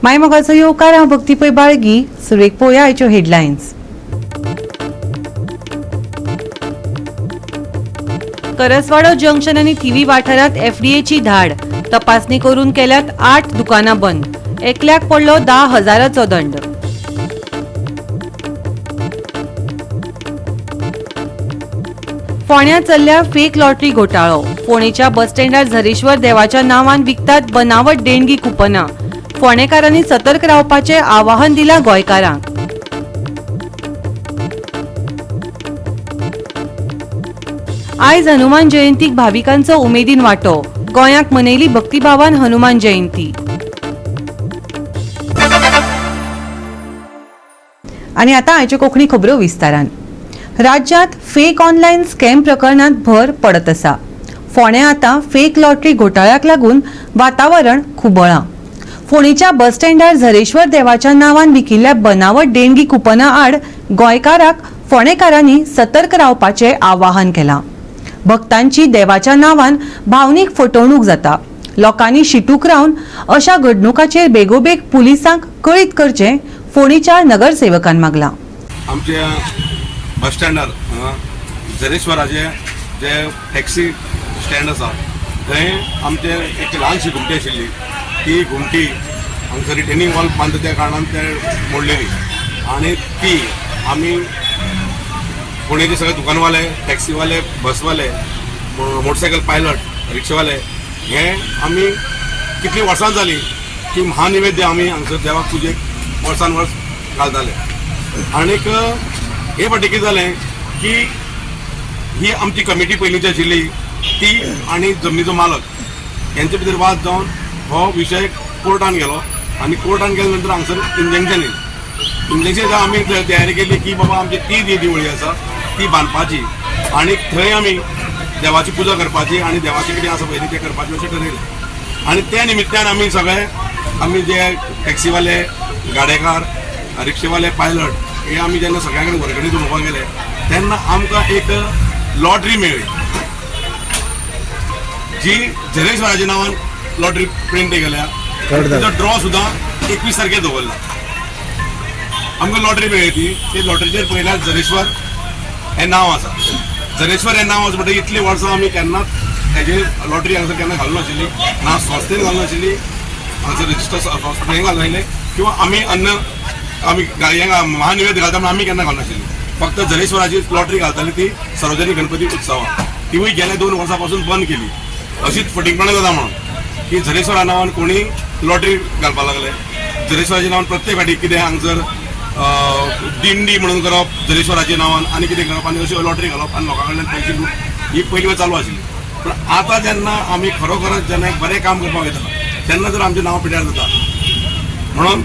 मायमोगाचो येवकार हांव भक्तीपै बाळगी. सुरेख पळोवया आयच्यो हेडलायन्स. करसवाडो जंक्शन आनी थिवी वाठारांत एफडीएची धाड. तपासणी करून केल्यात 8 दुकानां बंद. एकल्याक पडलो 10,000चो दंड. फोंड्यां चल्ल्या फेक लॉटरी घोटाळो. फोंडेच्या बस स्टँडार झरेश्वर देवाच्या नांवान विकतात बनावट देणगी कुपनां. फोंडेकारांनी सतर्क रावपाचें आवाहन दिलां गोंयकारांक. आयज हनुमान जयंतीक भाविकांचो उमेदीन वांटो. गोंयाक मनयली भक्तिभावान हनुमान जयंती. आनी आतां आयच्यो कोंकणी खबरो विस्तारान. राज्यांत फेक ऑनलायन स्कॅम प्रकरणांत भर पडत आसा. फोंड्यां आतां फेक लॉटरी घोटाळ्याक लागून वातावरण खुबळ्ळां. फोंडेच्या बस स्टँडार झरेश्वर देवाच्या नांवान विकिल्ल्या बनावट देणगी कुपनां आड गोंयकारांक फोंडेकारांनी सतर्क रावपाचें आवाहन केलां. भक्तांची देवाच्या नांवान भावनीक फटवणूक जाता. लोकांनी शिटूक रावन अशा घडणुकांचेर बेगोबेग पुलिसांक कळीत करचें फोंडेच्या नगरसेवकान मागलां. आमच्या बस स्टँडार झरेश्वराचे जे टॅक्सी स्टँड आसा थंय आमचे एक ल्हानशी घुमटी आशिल्ली. ती घुमटी हांगसर रिटेनिंग वॉल बांद त्या कारणान ते मोडलेली आनी ती आमी पुणेचे सगळे दुकानवाले, टॅक्सीवाले, बसवाले, मोटरसायकल पायलट, रिक्षावाले हे आमी कितलीं वर्सां जालीं की महानिवेद्य आमी हांगसर देवाक पुजेक वर्सान वर्स घालताले. आनीक हे फाटी कितें जालें की ही आमची कमिटी पयलींची आशिल्ली ती आनी जमनीचो मालक यांचे भितर वाद जावन हो विशय कोर्टान गेलो आनी कोर्टान गेले नंतर हांगसर इंजंक्शन येयलें. इंजंक्शन आमी तयारी केली की बाबा आमची ती जी दिवळी आसा ती बांदपाची आनी थंय आमी देवाची पुजा करपाची आनी देवाचें कितें आसा पळय तें करपाचें अशें ठरयलें. आनी त्या निमित्तान आमी सगळे आमी जे टॅक्सीवाले, गाडेकार, रिक्षेवाले, पायलट हे आमी जेन्ना सगळ्या कडेन वर्गणी उलोवपाक गेले तेन्ना आमकां एक लॉटरी मेळ्ळी जी झरेश्वराच्या नांवान लॉटरी प्रिंट केल्या. तिचो ड्रॉ सुद्दां 21 तारखेर दवरला. आमकां लॉटरी मेळ्ळी ती लॉटरीचेर पळयल्यार झरेश्वर हें नांव आसा. झरेश्वर हें नांव आसा म्हणटकीर इतलीं वर्सां आमी केन्नाच हेजेर लॉटरी हांगसर केन्ना घालूं नाशिल्ली. ना संस्थेन घालूं नाशिल्ली, हांगसर रजिस्टर संस्थेन घालूं नाशिल्लें किंवा आमी आमी महानिवेद घालता म्हणून आमी केन्ना घालूं नाशिल्ली. फक्त झरेश्वराची लॉटरी घालताली ती सार्वजनीक गणपती उत्सवाक. तिवूय गेल्या 2 वर्सां पासून बंद केली. अशीच फटींगपणां जाता म्हणून की झरेश्वरा नांवान कोणी लॉटरी घालपाक लागले. झरेश्वराच्या नांवान प्रत्येक फाटी कितें हांगसर दिंडी म्हणून करप झरेश्वराच्या नांवान आनी कितें करप आनी अशी लॉटरी घालप आनी लोकां कडल्यान पयशे लूट ही पयली वेळ चालू आशिल्ली. पूण आतां जेन्ना आमी खरोखरच जेन्ना एक बरें काम करपाक वयता तेन्ना जर आमचें नांव पिड्यार जाता म्हणून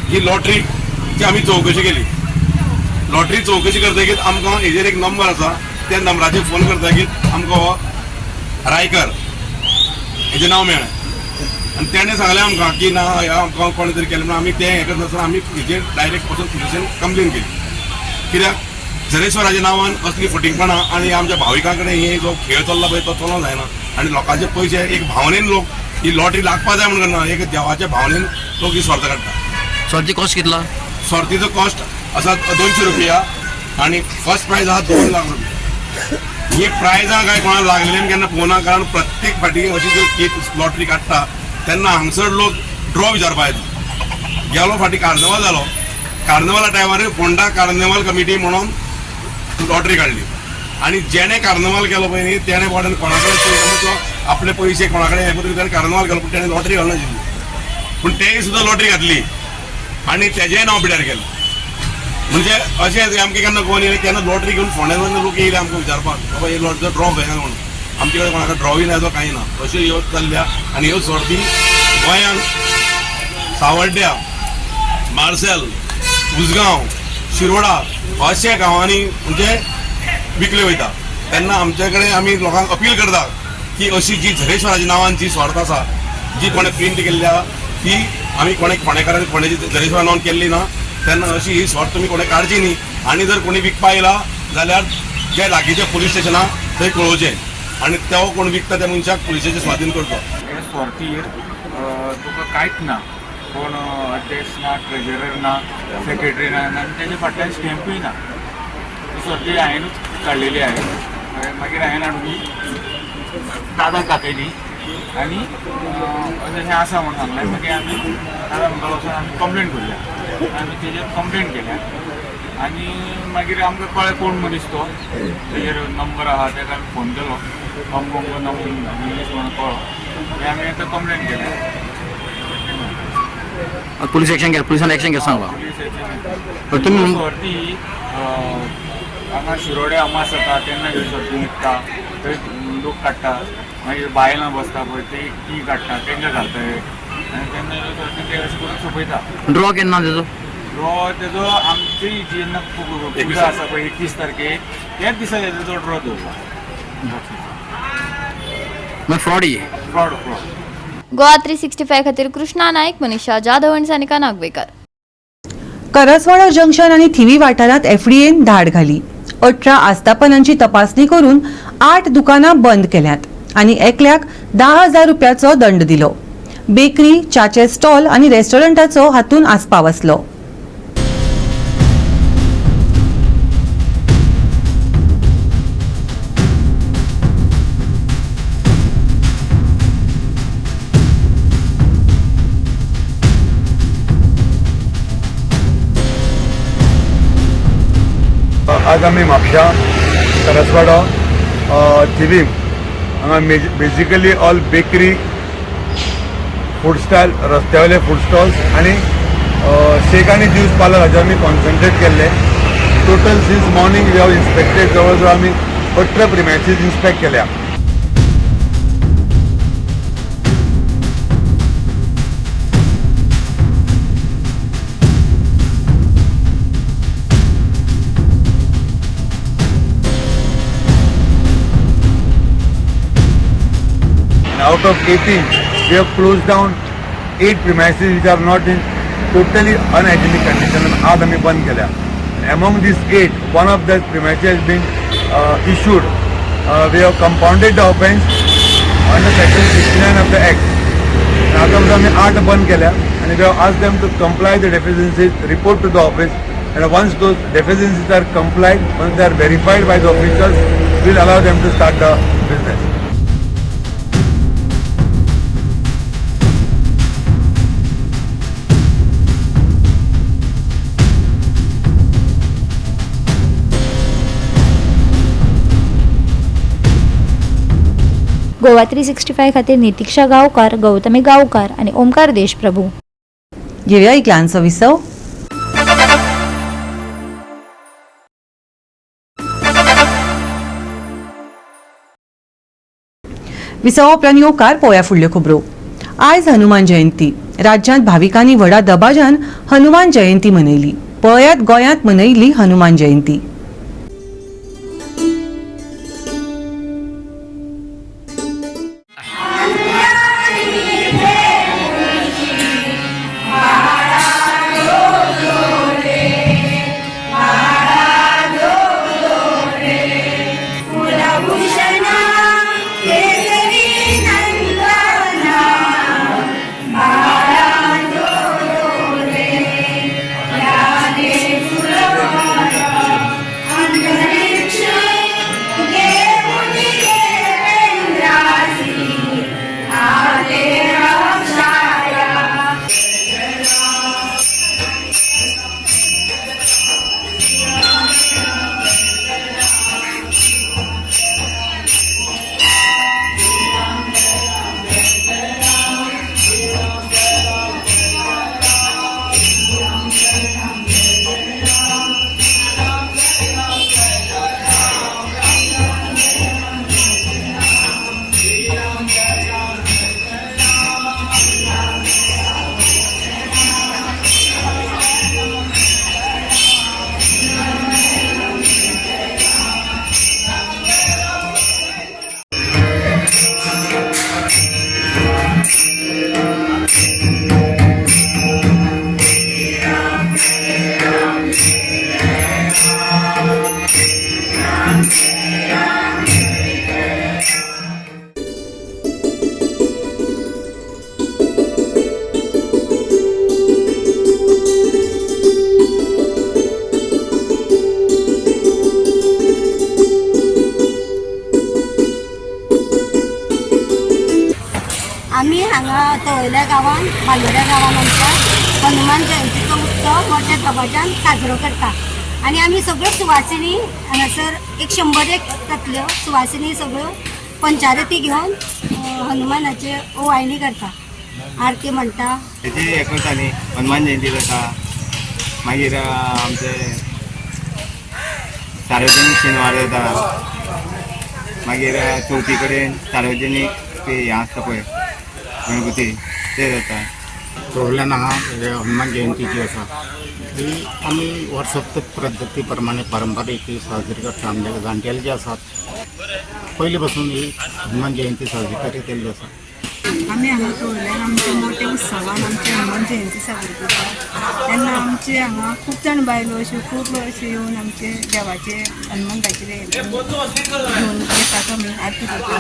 ही लॉटरीची आमी चवकशी केली. लॉटरी चवकशी करतकीर आमकां हेजेर एक नंबर आसा त्या नंबराचेर फोन करतकीर आमकां हो रायकर हेजें नांव मेळ्ळें आनी तेणें सांगलें आमकां की ना आमकां कोणें तरी केलें म्हणून आमी तें हें करनासतना आमी हेजेर डायरेक्ट वचून पुलिशेन कंप्लेन केली. कित्याक झरेश्वराच्या नांवान असली फटींगपणां आनी आमच्या भाविकां कडेन हे जो खेळ चल्ला पळय तो चलोवंक जायना. आनी लोकांचे पयशे एक भावनेन लोक ही लॉटरी लागपा जाय म्हणून करना, एक देवाच्या भावनेन लोक ही स्वार्थ काडटा. सर्ती कॉस्ट कितला? सर्तीचो कॉस्ट आसा 200 रुपया आनी फर्स्ट प्रायज आहा 2 लाख रुपया. ही प्रायजां काय कोणाक लागलेली केन्ना पळोवना, कारण प्रत्येक फाटी अशी जर एक लॉटरी काडटा तेन्ना हांगसर लोक ड्रॉ विचारपा येता. गेलो फाटी कार्नवाल जालो, कार्नवाला टायमार फोंडा कार्नवाल कमिटी म्हणून लॉटरी काडली आनी जेणे कार्नवाल केलो पळय न्ही तेणे कोणाकडे आपले पयशे कोणाकडे हे करून कार्नवाल केलो पूण तेणे लॉटरी घालूं नाशिल्ली. पूण तेय सुद्दां लॉटरी घातली आनी तेजेंय नांव पिड्यार केलें. म्हणजे अशें आमकां केन्ना कोण येयलें केन्ना लॉटरी घेवन फोंड्यान लोक येयले आमकां विचारपाक बाबा हे लॉटरीचो ड्रॉ खंय म्हणून. आमचे कडेन कोणाकडे ड्रॉय ना कांय ना. अश्यो ह्यो चल्ल्या आनी ह्यो सर्ती गोंयांत सावड्ड्या, मार्सेल, उसगांव, शिरोडा अशा गांवांनी म्हणजे विकले वयता. तेन्ना आमचे कडेन आमी लोकांक अपील करता की अशी जी झरेश्वराच्या नांवान जी स्वार्थ आसा जी कोणें प्रिंट केल्ल्या ती आमी फोंडेकारांनी फोंड्याची झरेश्वरा नांवान केल्ली ना तेन्ना अशी ही स्वार्थ तुमी कोणें काडची न्ही. आनी जर कोणी विकपा येयला जाल्यार जे लागींच्या पुलीस स्टेशना थंय कळोवचें आनी तो कोण विकता त्या मनशाक पुलिशेचे स्वाधीन करचो. हे स्वार्थीर तुका कांयच ना कोण अध्यक्ष ना ट्रेजरर ना सेक्रेटरी ना आणि त्याच्या फाटल्यान स्टॅम्पूय ना सगळी हांवेंच काडलेली आहे. मागीर हांवें हाडून दादाक दाखयली आनी अशें आसा म्हणून सांगलें. मागीर आमी दादा म्हणपाक वचून आमी कंप्लेंट करया. आमी तेजेर कंप्लेंट केल्या आनी मागीर आमकां कळ्ळें कोण मनीस तो, तेजेर नंबर आहा ताका आमी फोन केलो. अमको मनीस म्हणून कळ्ळो. मागीर आमी आतां कंप्लेंट केल्या. पुलिस एक्शन घ्या, पुलिसान एक्शन घ्या सांगला. पुलीस तुम्ही सर्ती हांगा शिरोडे अमास जाता तेन्ना ह्यो सर्ती निघटा, थंय लोक काडटा. मागीर बायलां बसता पळय ती काडटा, तांकां घालताय आनी तेन्ना ह्यो सर्ती ते अशें करून सोंपयता. ड्रॉ केन्ना तेजो? ड्रॉ तेजो आमची जेन्ना पुजा आसा पळय 21 तारखेक त्याच दिसा तेजो ड्रॉ दवरला. फ्रॉड ही फ्रॉड. गोवा 365 खातीर कृष्णा नायक, मनीषा जाधव आनी सानिका नागवेकर. करसवाडा जंक्शन आणि थिवी वाठारात एफडीएन धाड घाली. 18 आस्थापनांची तपासणी करून 8 दुकानां बंद केल्यात आणि एकल्याक 10,000 रुपयाचो दंड दिलो. बेकरी, च्याचे स्टॉल आणि रेस्टॉरंटाचो हातून आस्पाव आसलो. आज आमी म्हापशा करसवाडा थिवीम हांगा basically all bakery, food stall, रस्त्यावयले फूड स्टॉल्स आनी शेक आनी ज्यूस पार्लर हाचेर आमी कॉन्सन्ट्रेट केल्ले. Total since morning we have inspected जवळ जवळ आमी 18 प्रिमायसीस इन्स्पेक्ट केल्या. Out of 18, we have closed down 8 premises which are not in totally unhygienic condition and आज आम्ही बंद केल्या. Among these 8, one of the premises has been issued. We have compounded the offence under section 69 of the act. आता आम्ही 8 बंद केल्या and we have asked them to comply the deficiencies, report to the office, and once those deficiencies are complied, once they are verified by the officials, we will allow them to start the business. Goa 365 खातीर नितीक्षा गांवकार, गौतमी गांवकार आणि ओमकार देशप्रभू. घेऊया इकलांचो विसव. विसव उपरांत येवकार पळोवया फुडल्यो खबरो. आयज हनुमान जयंती. राज्यांत भाविकांनी व्हडा दबाज्यान हनुमान जयंती मनयली. पळयात गोंयांत मनयली हनुमान जयंती. तळयल्या गांवान बांदोड्या गांवान आमच्या हनुमान जयंतीचो उत्सव मोठ्या दबाज्यान साजरो करता आणि आमी सगळ्यो सुवासिनी हांगासर एक 100 जातल्यो सुवासिनी सगळ्यो पंचारती घेवन हनुमानाचे ओवाळणी करता, आरती म्हणटा. तेची हे करता न्ही, हनुमान जयंती जाता, मागीर आमचे सार्वजनीक शेनवार जाता, मागीर चवथी कडेन सार्वजनीक हे आसता पळय गणपती ते जाता. तोरल्यान हांगा हनुमान जयंती जी आसा ती आमी वर्सोत्तर पद्दती प्रमाणे पारंपारीक साजरी करता. आमचे जाणटेले जे आसात पयली पासून ही हनुमान जयंती साजरी केल्ली आसा. आमी हांगा तोरल्यान आमच्या मोठ्या उत्सवान आमची हनुमान जयंती साजरी करता. तेन्ना आमचे हांगा खूब जाण बायलो अश्यो खूब अशे येवन आमचे देवाचे हनुमंताचे घेवन येतात, आमी आरती करता.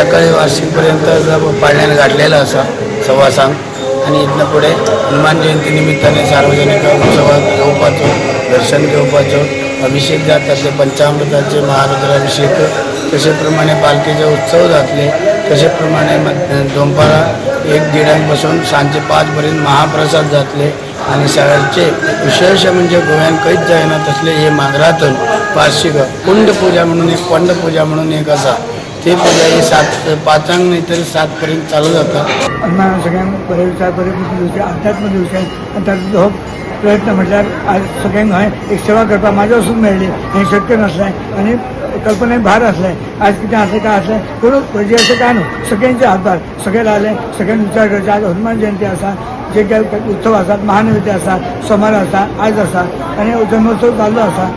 सकाळी वार्षिकपर्यंत पाळण्यात घातलेला असा सवासांक आणि इथनं पुढे हनुमान जयंती निमित्ताने सार्वजनिक उत्सवात घेवपाचो दर्शन घेवपाचो अभिषेक जातात ते पंचामृताचे महारुद्राभिषेक तशे प्रमाणे पालखीचे उत्सव जातले तशे प्रमाणे दनपारां 1-1:30 पासून सांजे 5 पर्यंत महाप्रसाद जातले आणि सगळ्यांचे विशेष म्हणजे गोव्यान खंयच जायना तसले हे मांद्रातून वार्षिक कुंड पूजा म्हणून एक कोंड पूजा म्हणून एक आसा ती पूजा ही 5 नाही तरी 7 पर्यंत चालू जाता. सगळ्यांक बरे विचार बरे दिवचे अध्यात्म दिवचे आनी ताचो हो प्रयत्न म्हटल्यार आज सगळ्यांक हांवें एक सेवा करपाक म्हाज्या वचून मेळ्ळी हें शक्य नासलें आनी कल्पने भार आसलें आज कितें आसलें काय आसलें पूण म्हणजे अशें काय न्हू सगळ्यांचे हातभार सगळे लागले सगळ्यांनी विचार करचे आज हनुमान जयंती आसा जे उत्सव आसात महानैवेद्य आसा सोमार आसा आज आसा आनी जन्मोत्सव चालू आसा.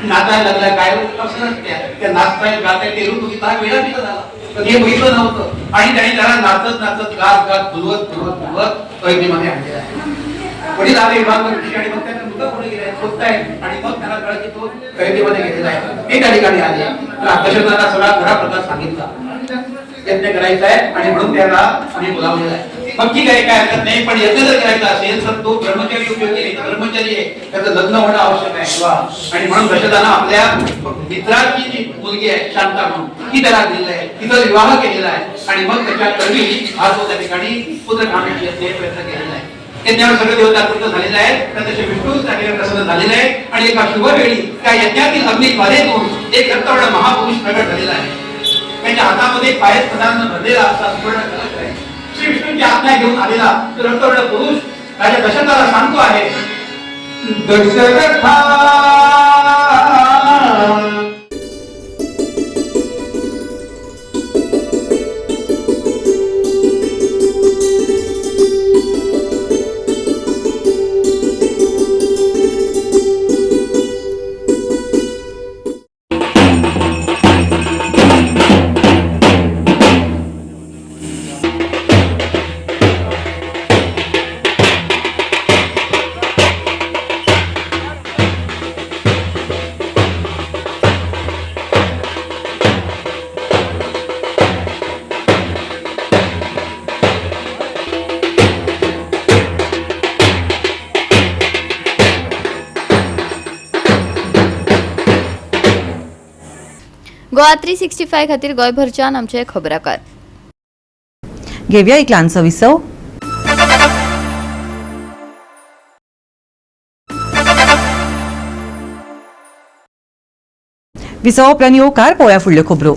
नाचायला लागला काय असं त्या नाचतायत गातायत ते रूप काय वेळा तिथं झाला हे बघितलं नव्हतं आणि त्याने त्याला नाचत नाचत गात गात फुलवत कैदीमध्ये आणलेला आहे. वडील आले विभागावर आणि मग त्याचा मुद्दा पुढे गेलाय शोधतायत आणि मग त्याला कळलं की तो कैदीमध्ये गेलेला आहे. हे त्या ठिकाणी आले तर दशरथाला सगळा खरा प्रकार सांगितला यज्ञ करायचा आहे आणि म्हणून त्याला आम्ही बोलावलेला आहे. मग ठीक आहे काय हरकत नाही पण यज्ञ जर करायचा असेल तर तो ब्रह्मचारी उपयोगी आहे ब्रह्मचारी आहे त्याचं लग्न होणं आवश्यक आहे आणि म्हणून दशरथानं आपल्या मित्राची जी मुलगी आहे शांता म्हणून ती त्याला दिलेली आहे तिचा विवाह केलेला आहे आणि मग त्याच्या कर्मी हा तो त्या ठिकाणी पुत्र काढण्याची प्रयत्न केलेला आहे. यज्ञावर सगळं देवता पूर्ण झालेलं आहे तर त्याचे विष्णू त्या ठिकाणी प्रसन्न झालेलं आहे आणि एका शुभ वेळी त्या यज्ञातील अग्निज्वालेतून एक रक्तवर्ण महापुरुष प्रगट झालेला आहे. त्यांच्या हातामध्ये पायस पदार्थ भरलेला असा सुवर्ण कलश आहे. श्री विष्णूची आज्ञा घेऊन आलेला तो रक्तवर्ण पुरुष राजा दशरथाला सांगतो आहे दशरथा गोवा 365 खातीर गोंयभरच्यान आमचे खबराकार. घेवया एक ल्हानसो विसव. विसव उपरांत येवकार पळोवया फुडल्यो खबरो.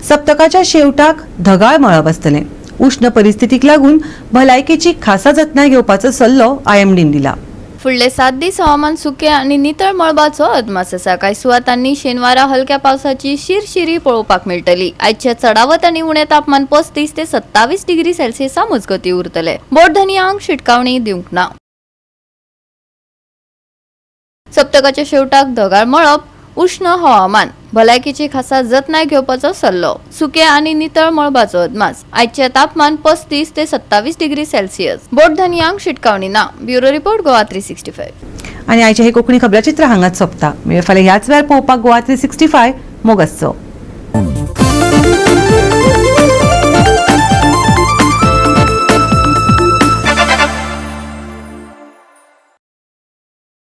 सप्तकाच्या शेवटाक ढगाळ मळब आसतलें. उष्ण परिस्थितीक लागून भलायकेची खासा जतनाय घेवपाचो सल्लो IMDन दिला. फुडले 7 दीस हवामान सुकें आनी नितळ मळबाचो अदमास आसा. कांय सुवातांनी शेनवारा हलक्या पावसाची शिरशिरी पळोवपाक मेळटली. आयचे चडावत आनी उणें तापमान 35 ते 27 डिग्री सेल्सियसा मजगतीं उरतले. बोटधन्यांक शिटकावणी दिवंक ना. सप्तकाच्या शेवटाक ढगाळ मळब, उष्ण हवामान, भलायकेची खासा जतनाय घेवपाचो सल्लो, सुकें आनी नितळ मळबाचो अदमास. आयचे तापमान 35 ते 27 डिग्री सेल्सियस. बोटधन्यांक शिटकावणी ना. Bureau report Goa 365. आणि आयचे हे कोंकणी खबराचित्र हांगाच सोंपता. फाल्यां ह्याच वेळार पळोवपाक गोवा 365 मोग आसचो.